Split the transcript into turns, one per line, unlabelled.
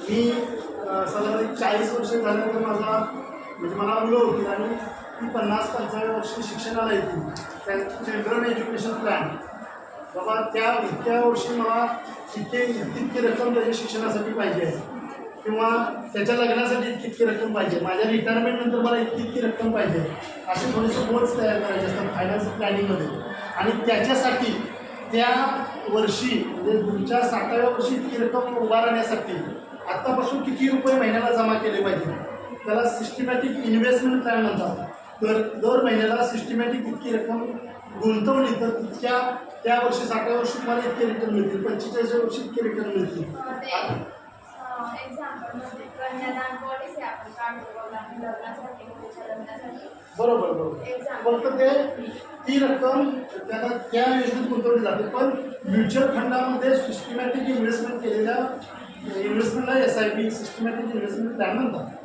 मी साधारण 40 वर्ष झाल्यानंतर माझा म्हणजे मला मुलं होती आणि ती 50-55 वर्ष शिक्षणाला येतील. त्या चिल्ड्रन एज्युकेशन प्लॅन बाबा त्या इतक्या वर्षी मला इतकी रक्कम त्याच्या शिक्षणासाठी पाहिजे आहे किंवा त्याच्या लग्नासाठी इतकी रक्कम पाहिजे, माझ्या रिटायरमेंटनंतर मला इतकी रक्कम पाहिजे, असे थोडेसे गोल्स तयार करायचे असतात फायनान्शियल प्लॅनिंगमध्ये. आणि त्याच्यासाठी त्या वर्षी म्हणजे तुमच्या 60व्या वर्षी इतकी रक्कम उभा राहण्यासाठी आत्तापासून किती रुपये महिन्याला जमा केले पाहिजे, त्याला सिस्टमॅटिक इन्व्हेस्टमेंट प्लॅन म्हणतात. तर दर महिन्याला सिस्टमॅटिक इतकी रक्कम गुंतवली तर तितक्या त्या वर्षी 60व्या वर्षी तुम्हाला इतके रिटर्न मिळतील, 45व्या वर्षी इतके रिटर्न मिळतील. बरोबर बरोबर. फक्त ती रक्कम त्याला त्या योजनेत गुंतवली जाते. पण म्युच्युअल फंडामध्ये सिस्टमॅटिक इन्व्हेस्टमेंट केलेल्या इन्व्हेस्टमेंटला SIP सिस्टमॅटिक इन्व्हेस्टमेंट प्लॅन म्हणतात.